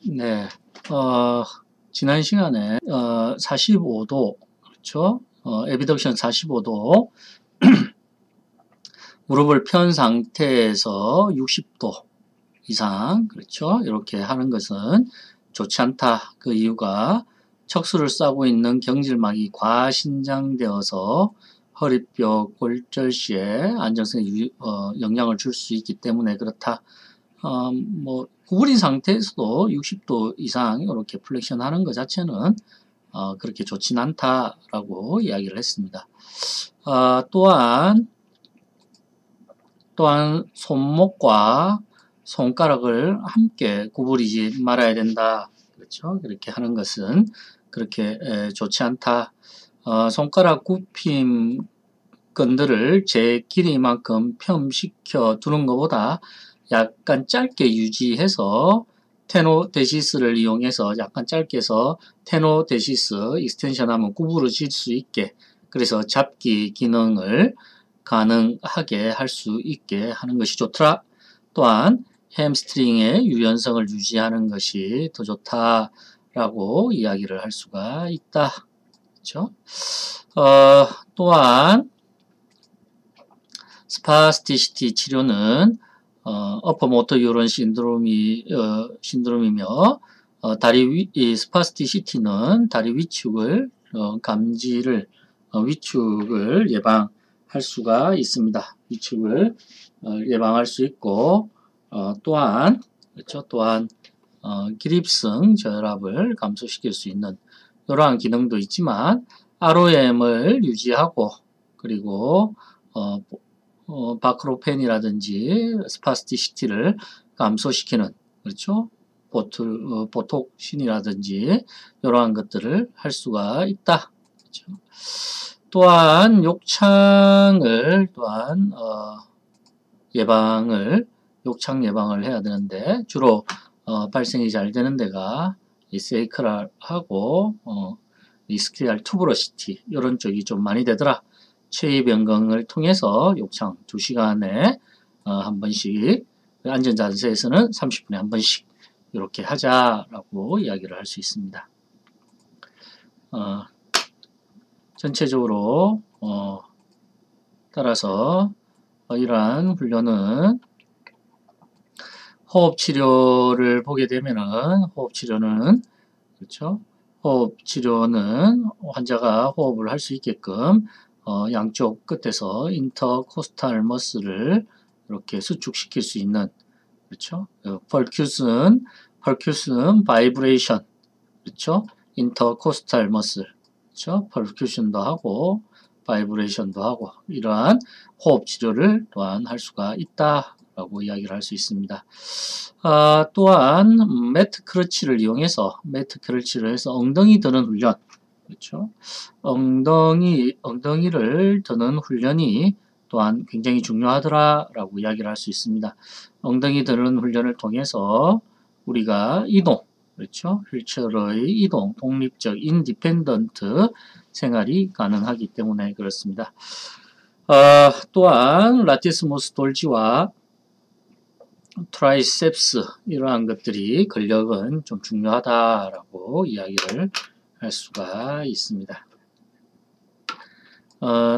네, 지난 시간에 45도, 그렇죠? 에비덕션 45도 무릎을 편 상태에서 60도 이상, 그렇죠? 이렇게 하는 것은 좋지 않다. 그 이유가 척수를 싸고 있는 경질막이 과신장되어서 허리뼈 골절시에 안정성에 영향을 줄 수 있기 때문에 그렇다. 뭐 구부린 상태에서도 60도 이상 이렇게 플렉션 하는 것 자체는 그렇게 좋진 않다라고 이야기를 했습니다. 또한 손목과 손가락을 함께 구부리지 말아야 된다. 그렇죠? 그렇게 하는 것은 그렇게 좋지 않다. 손가락 굽힘 건들을 제 길이만큼 편식시켜 두는 것보다 약간 짧게 유지해서 테노데시스를 이용해서 약간 짧게 해서 테노데시스 익스텐션 하면 구부러질 수 있게, 그래서 잡기 기능을 가능하게 할 수 있게 하는 것이 좋더라. 또한 햄스트링의 유연성을 유지하는 것이 더 좋다라고 이야기를 할 수가 있다. 그렇죠? 또한 스파스티시티 치료는 어퍼 모터 뉴런 신드롬이며 이 스파스티시티는 다리 위축을 위축을 예방할 수가 있습니다. 위축을 예방할 수 있고 또한 그렇죠. 또한 기립성 저혈압을 감소시킬 수 있는 이러한 기능도 있지만 ROM을 유지하고 그리고 바크로펜이라든지 스파스티시티를 감소시키는, 그렇죠? 보톡신이라든지 이러한 것들을 할 수가 있다. 그렇죠? 또한 욕창을 욕창 예방을 해야 되는데 주로 발생이 잘 되는 데가 이 세이크랄하고 이스키알 투브러시티 이런 쪽이 좀 많이 되더라. 체위 변경을 통해서 욕창 2시간에 한 번씩, 앉은 자세에서는 30분에 한 번씩 이렇게 하자라고 이야기를 할 수 있습니다. 전체적으로 따라서 이러한 훈련은 호흡 치료를 보게 되면은 그렇죠? 호흡 치료는 환자가 호흡을 할 수 있게끔 양쪽 끝에서 인터코스탈 머슬을 이렇게 수축시킬 수 있는, 그렇죠? 퍼큐션 바이브레이션, 그렇죠? 인터코스탈 머슬, 그렇죠? 퍼큐션도 하고 바이브레이션도 하고 이러한 호흡 치료를 또한 할 수가 있다라고 이야기를 할 수 있습니다. 또한 매트 크러치를 해서 엉덩이 드는 훈련, 그렇죠? 엉덩이를 드는 훈련이 또한 굉장히 중요하더라라고 이야기를 할 수 있습니다. 엉덩이 드는 훈련을 통해서 우리가 이동, 그렇죠? 휠체어의 이동, 독립적 인디펜던트 생활이 가능하기 때문에 그렇습니다. 또한 라티스모스 돌지와 트라이셉스 이러한 것들이 근력은 좀 중요하다라고 이야기를 할 수가 있습니다.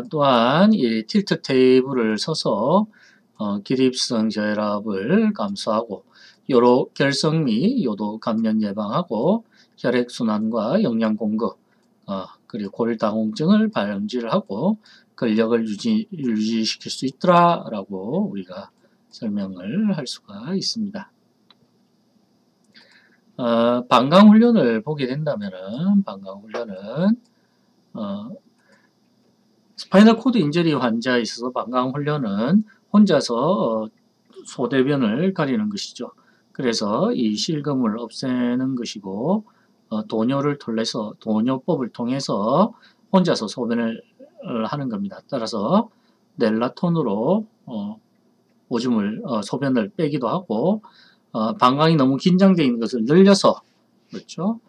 또한 이 틸트 테이블을 서서 기립성 저혈압을 감소하고 요로 결석 및 요도 감염 예방하고 혈액순환과 영양 공급 그리고 골다공증을 방지하고 근력을 유지시킬 수 있더라라고 우리가 설명을 할 수가 있습니다. 방광훈련을 보게 된다면은 방광훈련은 스파이널 코드 인저리 환자에 있어서 방광훈련은 혼자서 소대변을 가리는 것이죠. 그래서 이 실금을 없애는 것이고 도뇨법을 통해서 혼자서 소변을 하는 겁니다. 따라서 넬라톤으로 소변을 빼기도 하고 방광이 너무 긴장되어 있는 것을 늘려서, 그렇죠?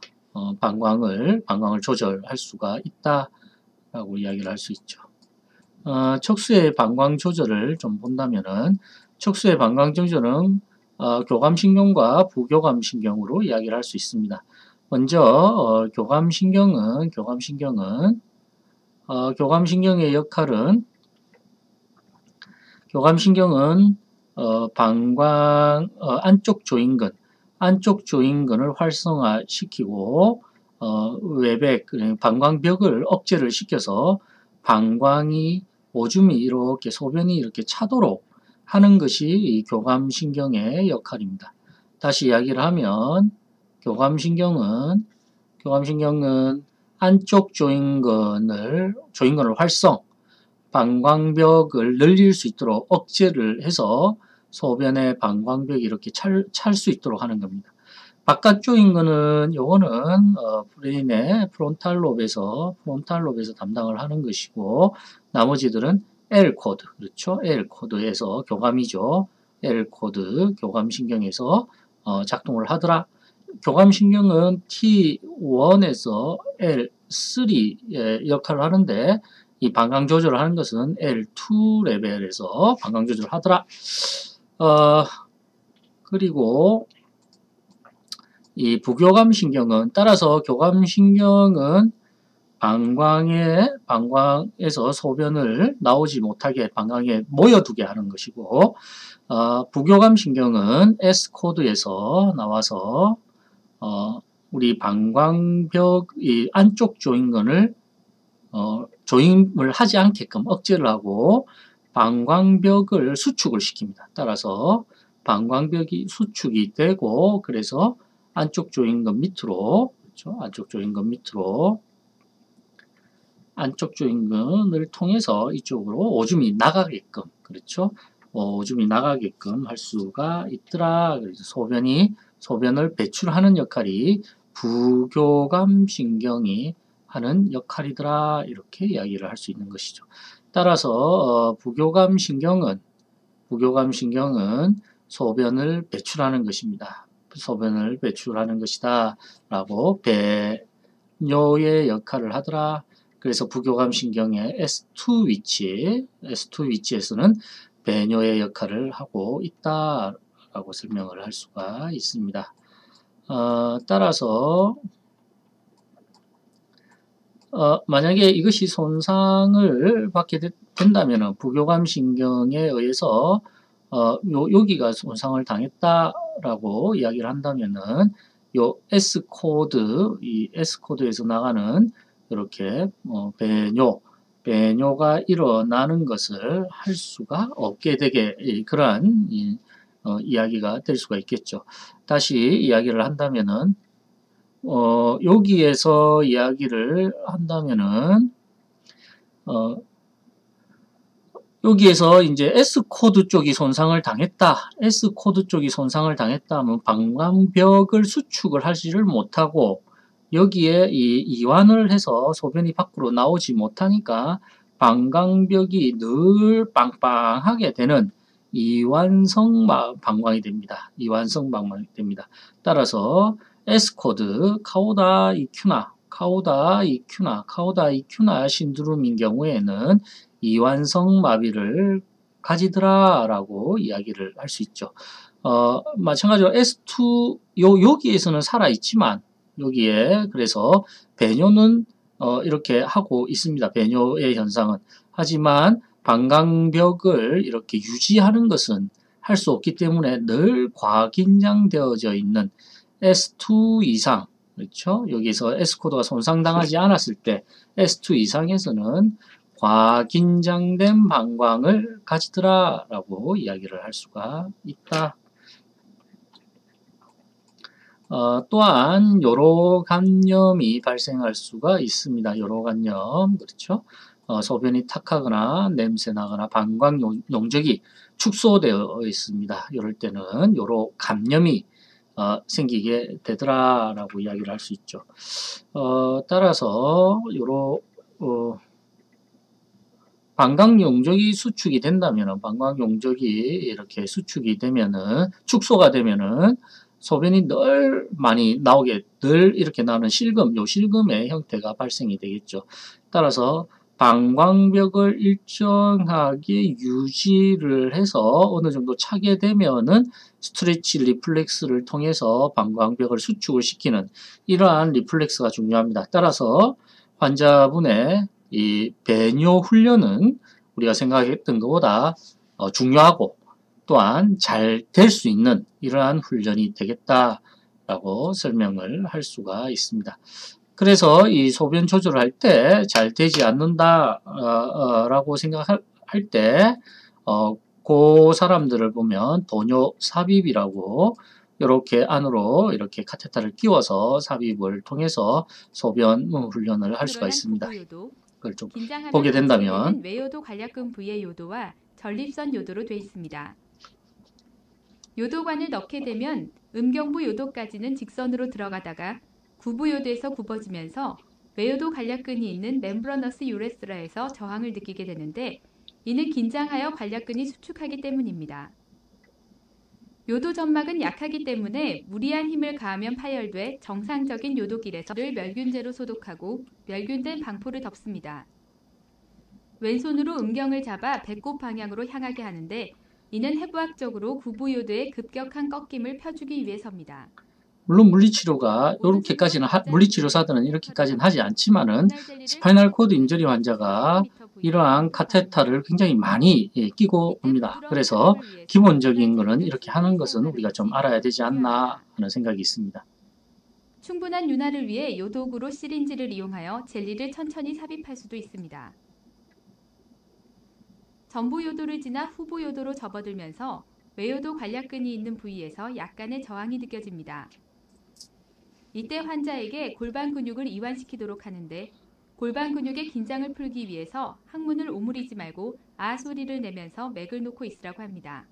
방광을 조절할 수가 있다라고 이야기를 할 수 있죠. 척수의 방광 조절을 좀 본다면은 척수의 방광 조절은 교감신경과 부교감신경으로 이야기를 할 수 있습니다. 먼저 교감신경의 역할은 방광 안쪽 조인근을 활성화시키고 외백 방광벽을 억제를 시켜서 방광이 오줌이 이렇게 소변이 이렇게 차도록 하는 것이 이 교감신경의 역할입니다. 다시 이야기를 하면 교감신경은 안쪽 조인근을 활성 방광벽을 늘릴 수 있도록 억제를 해서 소변의 방광벽이 이렇게 찰 수 있도록 하는 겁니다. 바깥쪽 인근은 요거는 브레인의 프론탈 롭에서 담당을 하는 것이고 나머지들은 L 코드 그렇죠? L 코드에서 교감이죠. L 코드 교감신경에서 작동을 하더라. 교감신경은 T1에서 L3의 역할을 하는데 이 방광 조절을 하는 것은 L2 레벨에서 방광 조절을 하더라. 그리고 이 부교감신경은 따라서 교감신경은 방광에서 소변을 나오지 못하게 방광에 모여두게 하는 것이고 부교감신경은 S 코드에서 나와서 우리 방광벽 이 안쪽 조인근을 조임을 하지 않게끔 억제를 하고 방광벽을 수축을 시킵니다. 따라서 방광벽이 수축이 되고 그래서 안쪽 조인근 밑으로 그렇죠? 안쪽 조인근을 통해서 이쪽으로 오줌이 나가게끔 그렇죠? 오줌이 나가게끔 할 수가 있더라. 그래서 소변을 배출하는 역할이 부교감신경이 하는 역할이더라. 이렇게 이야기를 할 수 있는 것이죠. 따라서 부교감신경은 소변을 배출하는 것입니다. 소변을 배출하는 것이다. 라고 배뇨의 역할을 하더라. 그래서 부교감신경의 S2 위치에서는 배뇨의 역할을 하고 있다. 라고 설명을 할 수가 있습니다. 따라서 만약에 이것이 손상을 받게 된다면 부교감신경에 의해서 여기가 손상을 당했다라고 이야기를 한다면은 요 이 S코드에서 나가는 이렇게 배뇨가 일어나는 것을 할 수가 없게 되게 그러한 이야기가 될 수가 있겠죠. 다시 이야기를 한다면은 여기에서 이야기를 한다면은 여기에서 이제 S코드 쪽이 손상을 당했다. S코드 쪽이 손상을 당했다 하면 방광벽을 수축을 하지를 못하고 여기에 이 이완을 해서 소변이 밖으로 나오지 못하니까 방광벽이 늘 빵빵하게 되는 이완성 방광이 됩니다. 따라서 S코드 카우다 이큐나 신드롬인 경우에는 이완성 마비를 가지더라 라고 이야기를 할 수 있죠. 마찬가지로 S2 여기에서는 살아있지만 여기에 그래서 배뇨는 이렇게 하고 있습니다. 배뇨의 현상은. 하지만 방광벽을 이렇게 유지하는 것은 할 수 없기 때문에 늘 과긴장되어져 있는 S2 이상 그렇죠? 여기서 S코드가 손상당하지 않았을 때 S2 이상에서는 과긴장된 방광을 가지더라 라고 이야기를 할 수가 있다. 또한 요로간염이 발생할 수가 있습니다. 요로간염 그렇죠? 소변이 탁하거나 냄새 나거나 방광 용적이 축소되어 있습니다. 이럴 때는 요로감염이 생기게 되더라 라고 이야기를 할 수 있죠. 따라서 방광 용적이 수축이 된다면 방광 용적이 이렇게 수축이 되면은 축소가 되면은 소변이 늘 많이 나오게 늘 이렇게 나오는 실금의 형태가 발생이 되겠죠. 따라서 방광벽을 일정하게 유지를 해서 어느 정도 차게 되면은 스트레치 리플렉스를 통해서 방광벽을 수축을 시키는 이러한 리플렉스가 중요합니다. 따라서 환자분의 이 배뇨 훈련은 우리가 생각했던 것보다 중요하고 또한 잘 될 수 있는 이러한 훈련이 되겠다라고 설명을 할 수가 있습니다. 그래서 이 소변 조절을 할 때 잘 되지 않는다 라고 생각할 때 그 사람들을 보면 도뇨 삽입이라고 이렇게 안으로 이렇게 카테터를 끼워서 삽입을 통해서 소변 훈련을 할 수가 있습니다. 그걸 좀 보게 된다면 외요도 관략근 부위의 요도와 전립선 요도로 되어 있습니다. 요도관을 넣게 되면 음경부 요도까지는 직선으로 들어가다가 구부요도에서 굽어지면서 외요도 관략근이 있는 멤브러너스 유레스라에서 저항을 느끼게 되는데 이는 긴장하여 관략근이 수축하기 때문입니다. 요도 점막은 약하기 때문에 무리한 힘을 가하면 파열돼 정상적인 요도길에서를 멸균제로 소독하고 멸균된 방포를 덮습니다. 왼손으로 음경을 잡아 배꼽 방향으로 향하게 하는데 이는 해부학적으로 구부요도의 급격한 꺾임을 펴주기 위해서입니다. 물론 물리치료가 이렇게까지는 물리치료사들은 이렇게까지는 하지 않지만은 스파이널 코드 인저리 환자가 이러한 카테터를 굉장히 많이 끼고 옵니다. 그래서 기본적인 거는 이렇게 하는 것은 우리가 좀 알아야 되지 않나 하는 생각이 있습니다. 충분한 윤활을 위해 요도구로 시린지를 이용하여 젤리를 천천히 삽입할 수도 있습니다. 전부 요도를 지나 후부 요도로 접어들면서 외요도 관략근이 있는 부위에서 약간의 저항이 느껴집니다. 이때 환자에게 골반 근육을 이완시키도록 하는데 골반 근육의 긴장을 풀기 위해서 항문을 오므리지 말고 아 소리를 내면서 맥을 놓고 있으라고 합니다.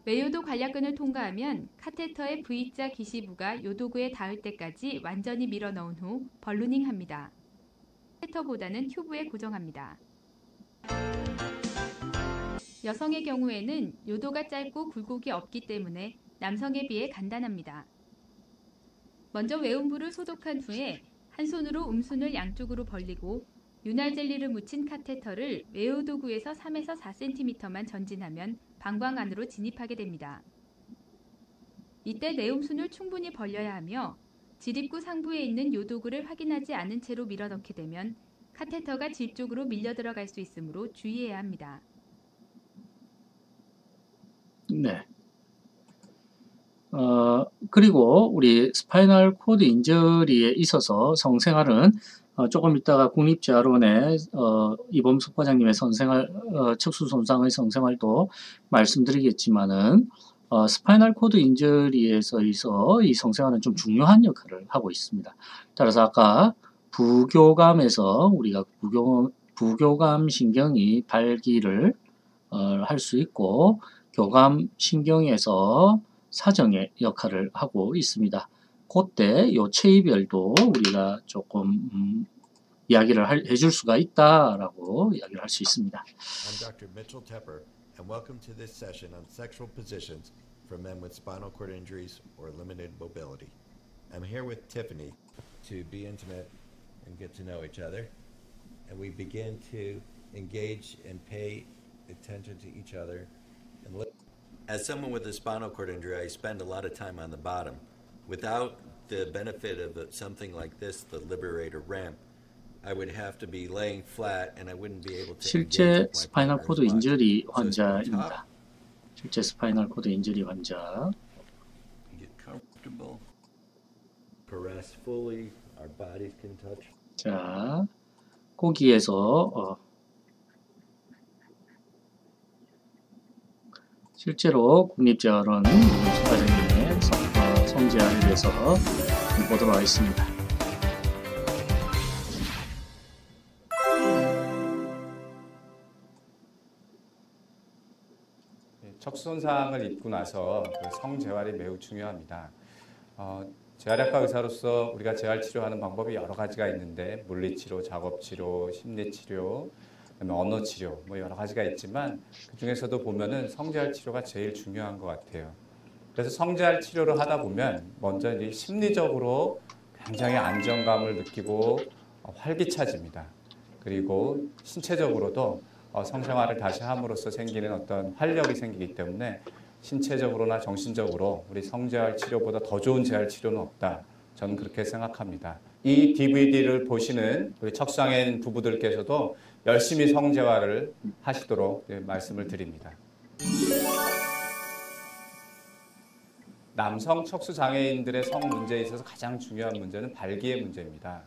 외요도 관략근을 통과하면 카테터의 V자 기시부가 요도구에 닿을 때까지 완전히 밀어 넣은 후 벌루닝합니다. 카테터보다는 튜브에 고정합니다. 여성의 경우에는 요도가 짧고 굴곡이 없기 때문에 남성에 비해 간단합니다. 먼저 외음부를 소독한 후에 한 손으로 음순을 양쪽으로 벌리고 윤활 젤리를 묻힌 카테터를 외요도구에서 3에서 4cm만 전진하면 방광 안으로 진입하게 됩니다. 이때 내음순을 충분히 벌려야 하며 질입구 상부에 있는 요도구를 확인하지 않은 채로 밀어넣게 되면 카테터가 질 쪽으로 밀려 들어갈 수 있으므로 주의해야 합니다. 네. 그리고 우리 스파이널 코드 인저리에 있어서 성생활은 조금 이따가 국립재활원의 이범숙 과장님의 성생활 척수 손상의 성생활도 말씀드리겠지만은 스파이널 코드 인저리에서 이 성생활은 좀 중요한 역할을 하고 있습니다. 따라서 아까 부교감에서 우리가 부교감 신경이 발기를 할 수 있고 교감 신경에서 사정의 역할을 하고 있습니다. 그때 요 체이별도 우리가 조금 이야기를 해줄 수가 있다라고 이야기를 할 수 있습니다. I'm Dr. Mitchell Tepper, and welcome to this session on sexual positions for men with spinal cord injuries or limited mobility. I'm here with Tiffany to be intimate and get to know each other, and we begin to engage and pay attention to each other. And as someone with a spinal cord injury, I spend a lot of time on the bottom. Without the benefit of something like this, the Liberator ramp, I would have to be laying flat and I wouldn't be able to 실제 스파이널 코드 인저리 환자입니다. 실제 스파이널 코드 인저리 환자. Get comfortable. Caress fully. Our bodies can touch. 자, 거기에서 실제로 국립재활원 이범숙 과장님의 성재활에 대해서 보도록 하겠습니다. 척수 손상을 입고 나서 그 성재활이 매우 중요합니다. 재활약과 의사로서 우리가 재활 치료하는 방법이 여러 가지가 있는데 물리치료, 작업치료, 심리치료, 그다음에 언어치료 뭐 여러 가지가 있지만 그 중에서도 보면은 성재활 치료가 제일 중요한 것 같아요. 그래서 성재활 치료를 하다 보면 먼저 이제 심리적으로 굉장히 안정감을 느끼고 활기차집니다. 그리고 신체적으로도 성생활을 다시 함으로써 생기는 어떤 활력이 생기기 때문에 신체적으로나 정신적으로 우리 성재활 치료보다 더 좋은 재활 치료는 없다. 저는 그렇게 생각합니다. 이 DVD를 보시는 우리 척수장애인 부부들께서도 열심히 성재활을 하시도록 말씀을 드립니다. 남성 척수장애인들의 성 문제에 있어서 가장 중요한 문제는 발기의 문제입니다.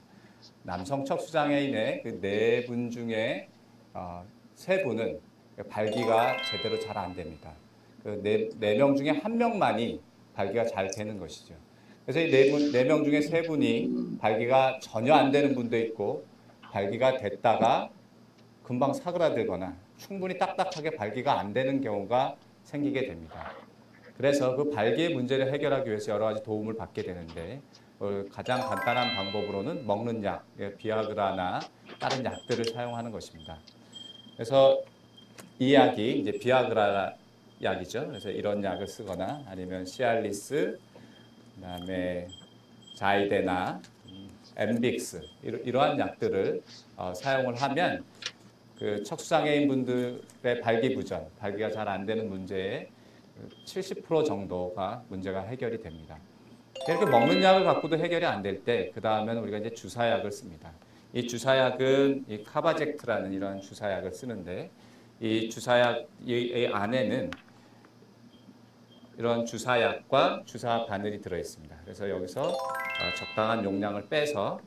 남성 척수장애인의 그 4분 중에 3분은 발기가 제대로 잘 안 됩니다. 그 4명 중에 1명만이 발기가 잘 되는 것이죠. 그래서 이 4명 중에 3분이 발기가 전혀 안 되는 분도 있고 발기가 됐다가 금방 사그라들거나 충분히 딱딱하게 발기가 안 되는 경우가 생기게 됩니다. 그래서 그 발기의 문제를 해결하기 위해서 여러 가지 도움을 받게 되는데 가장 간단한 방법으로는 먹는 약, 비아그라나 다른 약들을 사용하는 것입니다. 그래서 이 약이 이제 비아그라 약이죠. 그래서 이런 약을 쓰거나 아니면 시알리스, 그다음에 자이데나, 엠빅스 이러한 약들을 사용을 하면 그 척수장애인 분들의 발기부전, 발기가 잘 안 되는 문제의 70% 정도가 문제가 해결이 됩니다. 이렇게 먹는 약을 갖고도 해결이 안 될 때 그 다음에는 우리가 이제 주사약을 씁니다. 이 주사약은 이 카바젝트라는 이런 주사약을 쓰는데 이 주사약 이 안에는 이런 주사약과 주사 바늘이 들어 있습니다. 그래서 여기서 적당한 용량을 빼서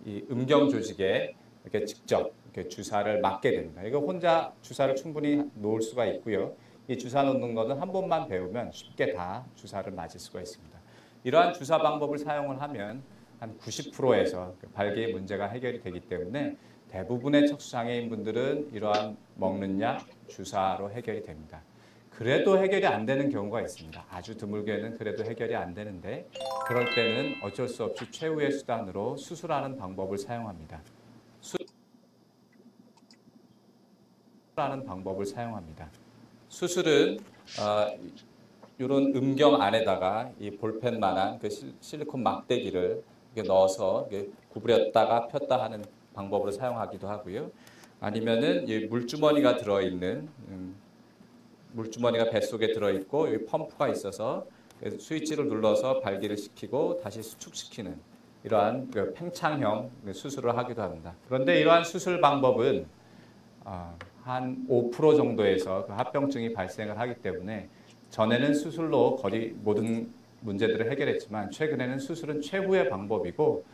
이 음경 조직에 이렇게 직접 이렇게 주사를 맞게 됩니다. 이거 혼자 주사를 충분히 놓을 수가 있고요. 이 주사 놓는 것은 한 번만 배우면 쉽게 다 주사를 맞을 수가 있습니다. 이러한 주사 방법을 사용을 하면 한 90%에서 발기의 문제가 해결이 되기 때문에 대부분의 척수장애인 분들은 이러한 먹는 약, 주사로 해결이 됩니다. 그래도 해결이 안 되는 경우가 있습니다. 아주 드물게는 그래도 해결이 안 되는데 그럴 때는 어쩔 수 없이 최후의 수단으로 수술하는 방법을 사용합니다. 수술은 이런 음경 안에다가 이 볼펜만한 그 실리콘 막대기를 이렇게 넣어서 이렇게 구부렸다가 폈다 하는 방법으로 사용하기도 하고요. 아니면은 이 물주머니가 들어있는 물주머니가 뱃속에 들어있고 여기 펌프가 있어서 스위치를 눌러서 발기를 시키고 다시 수축시키는 이러한 그 팽창형 수술을 하기도 합니다. 그런데 이러한 수술 방법은 한 5% 정도에서 그 합병증이 발생을 하기 때문에 전에는 수술로 거의 모든 문제들을 해결했지만 최근에는 수술은 최후의 방법이고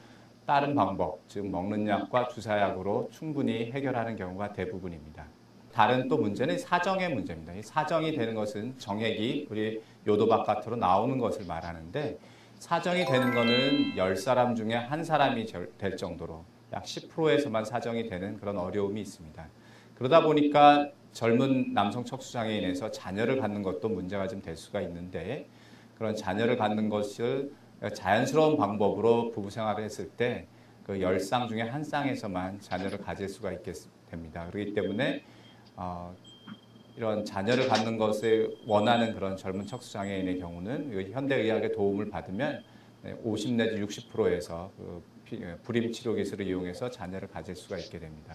다른 방법, 즉 먹는 약과 주사약으로 충분히 해결하는 경우가 대부분입니다. 다른 또 문제는 사정의 문제입니다. 이 사정이 되는 것은 정액이 우리 요도 바깥으로 나오는 것을 말하는데 사정이 되는 것은 10사람 중에 한 사람이 될 정도로 약 10%에서만 사정이 되는 그런 어려움이 있습니다. 그러다 보니까 젊은 남성 척수장애인에서 자녀를 갖는 것도 문제가 좀 될 수가 있는데 그런 자녀를 갖는 것을 자연스러운 방법으로 부부 생활을 했을 때 그 10쌍 중에 한 쌍에서만 자녀를 가질 수가 있게 됩니다. 그렇기 때문에 이런 자녀를 갖는 것을 원하는 그런 젊은 척수장애인의 경우는 현대의학의 도움을 받으면 50 내지 60%에서 그 불임 치료 기술을 이용해서 자녀를 가질 수가 있게 됩니다.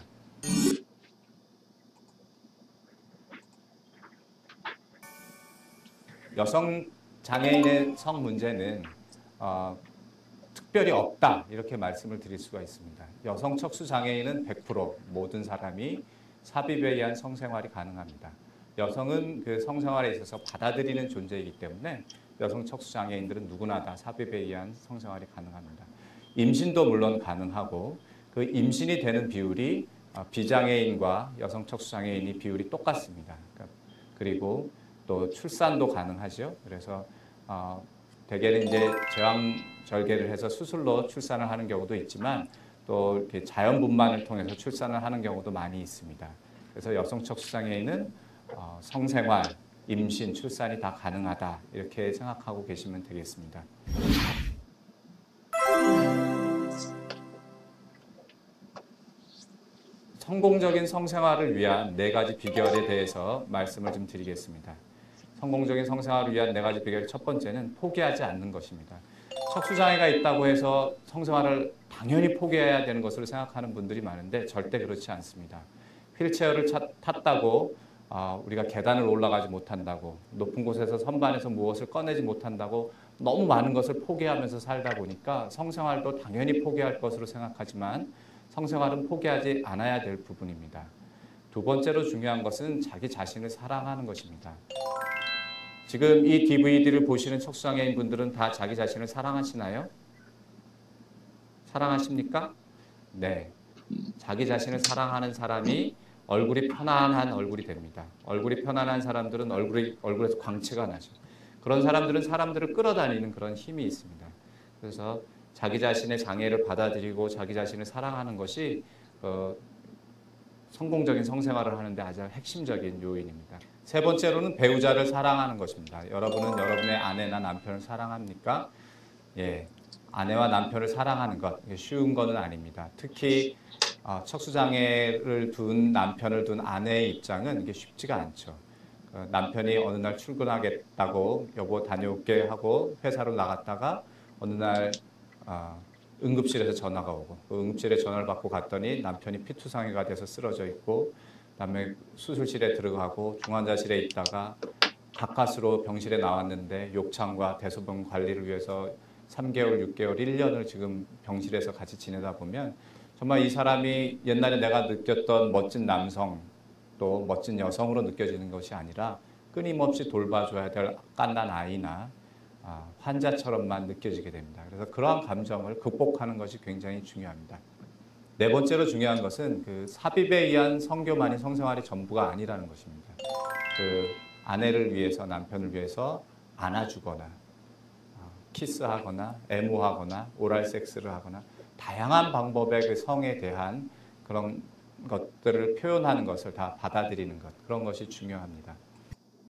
여성 장애인의 성 문제는 특별히 없다 이렇게 말씀을 드릴 수가 있습니다. 여성 척수 장애인은 100% 모든 사람이 삽입에 의한 성생활이 가능합니다. 여성은 그 성생활에 있어서 받아들이는 존재이기 때문에 여성 척수 장애인들은 누구나 다 삽입에 의한 성생활이 가능합니다. 임신도 물론 가능하고 그 임신이 되는 비율이 비장애인과 여성 척수 장애인이 비율이 똑같습니다. 그리고 또 출산도 가능하죠. 그래서 대개는 이제 제왕절개를 해서 수술로 출산을 하는 경우도 있지만 또 이렇게 자연분만을 통해서 출산을 하는 경우도 많이 있습니다. 그래서 여성 척수장애인은 성생활, 임신, 출산이 다 가능하다 이렇게 생각하고 계시면 되겠습니다. 성공적인 성생활을 위한 4가지 비결에 대해서 말씀을 좀 드리겠습니다. 성공적인 성생활을 위한 4가지 비결 첫 번째는 포기하지 않는 것입니다. 척수장애가 있다고 해서 성생활을 당연히 포기해야 되는 것으로 생각하는 분들이 많은데 절대 그렇지 않습니다. 휠체어를 탔다고 우리가 계단을 올라가지 못한다고, 높은 곳에서 선반에서 무엇을 꺼내지 못한다고 너무 많은 것을 포기하면서 살다 보니까 성생활도 당연히 포기할 것으로 생각하지만 성생활은 포기하지 않아야 될 부분입니다. 두 번째로 중요한 것은 자기 자신을 사랑하는 것입니다. 지금 이 DVD를 보시는 척수장애인 분들은 다 자기 자신을 사랑하시나요? 사랑하십니까? 네. 자기 자신을 사랑하는 사람이 얼굴이 편안한 얼굴이 됩니다. 얼굴이 편안한 사람들은 얼굴에서 광채가 나죠. 그런 사람들은 사람들을 끌어다니는 그런 힘이 있습니다. 그래서 자기 자신의 장애를 받아들이고 자기 자신을 사랑하는 것이 성공적인 성생활을 하는데 아주 핵심적인 요인입니다. 세 번째로는 배우자를 사랑하는 것입니다. 여러분은 여러분의 아내나 남편을 사랑합니까? 예, 아내와 남편을 사랑하는 것 쉬운 것은 아닙니다. 특히 척수장애를 둔 남편을 둔 아내의 입장은 이게 쉽지가 않죠. 남편이 어느 날 출근하겠다고 여보 다녀올게 하고 회사로 나갔다가 어느 날 응급실에서 전화가 오고 그 응급실에 전화를 받고 갔더니 남편이 피투성이가 돼서 쓰러져 있고 그다음에 수술실에 들어가고 중환자실에 있다가 가까스로 병실에 나왔는데 욕창과 대소변 관리를 위해서 3개월, 6개월, 1년을 지금 병실에서 같이 지내다 보면 정말 이 사람이 옛날에 내가 느꼈던 멋진 남성 또 멋진 여성으로 느껴지는 것이 아니라 끊임없이 돌봐줘야 될 갓난 아이나 환자처럼만 느껴지게 됩니다. 그래서 그러한 감정을 극복하는 것이 굉장히 중요합니다. 네 번째로 중요한 것은 그 삽입에 의한 성교만이 성생활이 전부가 아니라는 것입니다. 그 아내를 위해서 남편을 위해서 안아주거나 키스하거나 애무하거나 오랄 섹스를 하거나 다양한 방법의 그 성에 대한 그런 것들을 표현하는 것을 다 받아들이는 것 그런 것이 중요합니다.